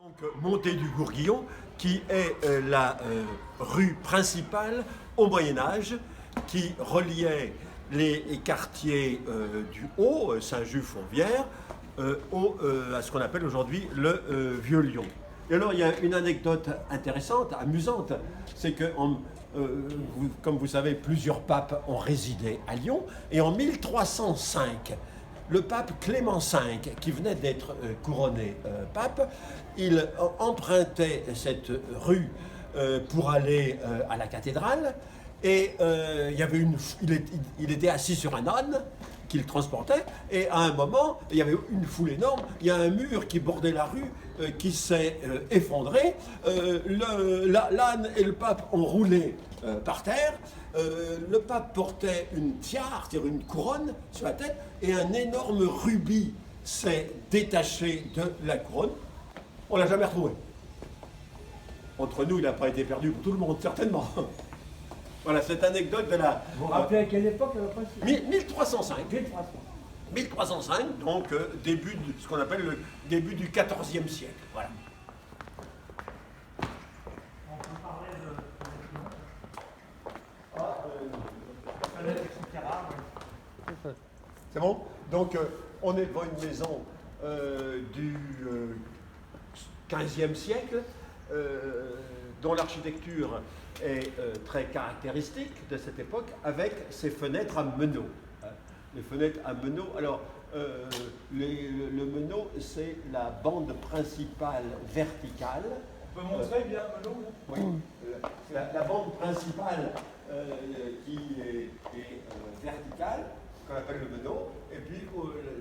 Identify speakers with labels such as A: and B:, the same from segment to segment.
A: Donc, montée du Gourguillon, qui est la rue principale au Moyen-Âge, qui reliait les quartiers du Haut, Saint-Just-Fourvière, à ce qu'on appelle aujourd'hui le Vieux-Lyon. Et alors, il y a une anecdote intéressante, amusante, c'est que, comme vous savez, plusieurs papes ont résidé à Lyon, et en 1305, le pape Clément V, qui venait d'être couronné pape, il empruntait cette rue pour aller à la cathédrale, et il était assis sur un âne qu'il transportait, et à un moment, il y avait une foule énorme, il y a un mur qui bordait la rue qui s'est effondré, l'âne et le pape ont roulé par terre, le pape portait une tiare, c'est-à-dire une couronne sur la tête, et un énorme rubis s'est détaché de la couronne. On ne l'a jamais retrouvé. Entre nous, il n'a pas été perdu pour tout le monde, certainement. Voilà, cette anecdote de la...
B: Vous vous rappelez à quelle époque
A: 1305.
B: 1300.
A: 1305, donc début de ce qu'on appelle le début du XIVe siècle. Voilà.
B: On peut parler de...
A: C'est bon? Donc on est devant une maison du XVe siècle dont l'architecture est très caractéristique de cette époque, avec ses fenêtres à meneaux. Les fenêtres à meneaux, alors le meneau, c'est la bande principale verticale.
B: On peut montrer bien Meneau?
A: Oui, la bande principale qui est verticale, qu'on appelle le meneau, et puis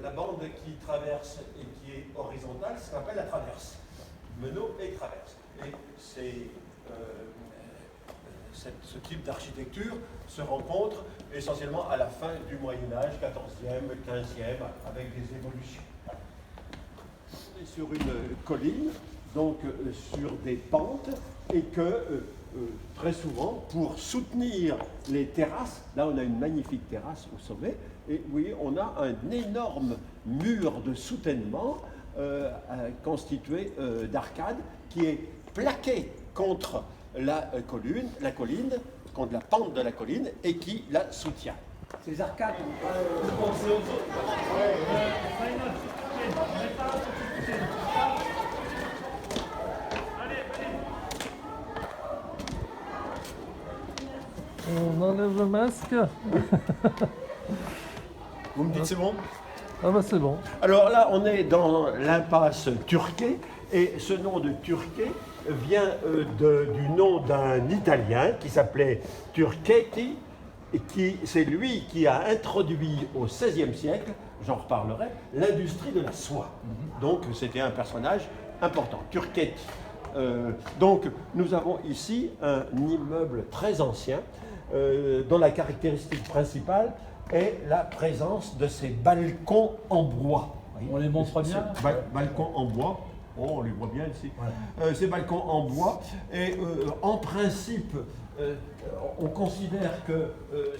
A: la bande qui traverse et qui est horizontale, c'est ce qu'on appelle la traverse. Meneau et traverse. Et ce type d'architecture se rencontre essentiellement à la fin du Moyen-Âge, 14e, 15e, avec des évolutions. On est sur une colline, donc sur des pentes, et que très souvent, pour soutenir les terrasses, là on a une magnifique terrasse au sommet, et vous voyez, on a un énorme mur de soutènement constitué d'arcades qui est plaqué contre la colline, contre la pente de la colline, et qui la soutient.
B: Ces arcades.
C: On enlève le masque.
A: Vous me dites c'est bon?
C: Ah bah c'est bon.
A: Alors là, on est dans l'impasse Turquet, et ce nom de Turquet vient du nom d'un Italien qui s'appelait Turchetti, et c'est lui qui a introduit au XVIe siècle, j'en reparlerai, l'industrie de la soie. Donc c'était un personnage important, Turchetti. Donc nous avons ici un immeuble très ancien, dont la caractéristique principale est la présence de ces balcons en bois.
B: On les montre bien.
A: Balcons en bois. Oh, on les voit bien ici. Ouais. Ces balcons en bois. Et en principe, on considère que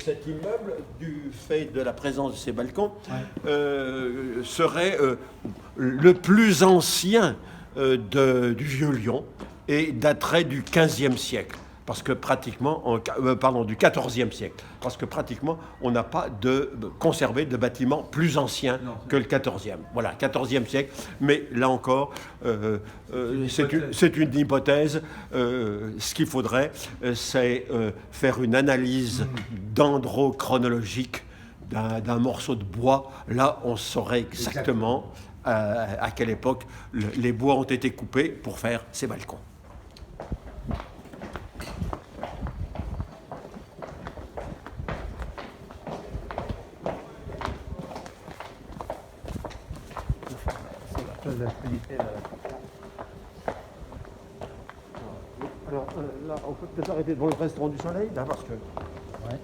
A: cet immeuble, du fait de la présence de ces balcons, serait le plus ancien du Vieux-Lyon et daterait du XVe siècle. Parce que pratiquement, du XIVe siècle, parce que pratiquement, on n'a pas conservé de bâtiment plus ancien que le XIVe. Voilà, XIVe siècle, mais là encore, c'est une hypothèse. Ce qu'il faudrait, c'est faire une analyse dendrochronologique d'un morceau de bois. Là, on saurait exactement à quelle époque les bois ont été coupés pour faire ces balcons. Alors là, on peut peut-être arrêter devant le restaurant du Soleil, là, parce que...
B: Ouais.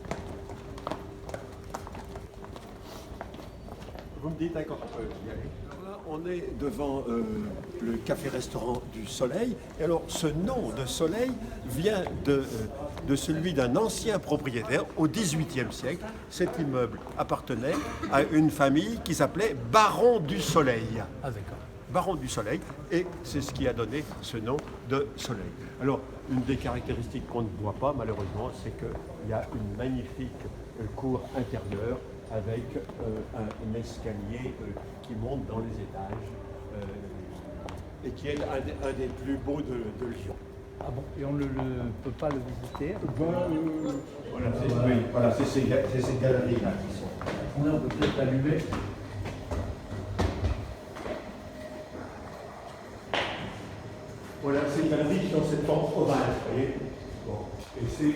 A: Vous me dites quand on peut y aller. Alors là, on est devant le café-restaurant du Soleil. Et alors, ce nom de Soleil vient de celui d'un ancien propriétaire au XVIIIe siècle. Cet immeuble appartenait à une famille qui s'appelait Baron du Soleil.
B: Ah d'accord.
A: baron du Soleil, et c'est ce qui a donné ce nom de Soleil. Alors, une des caractéristiques qu'on ne voit pas, malheureusement, c'est qu'il y a une magnifique cour intérieure avec un escalier qui monte dans les étages et qui est un des plus beaux de Lyon.
B: Ah bon, et on ne peut pas le visiter?
A: Voilà, c'est ces galeries-là qui sont.
B: On peut peut-être l'allumer.
A: Voilà, ces galeries qui ont cette forme ovale, vous voyez. Bon. Et c'est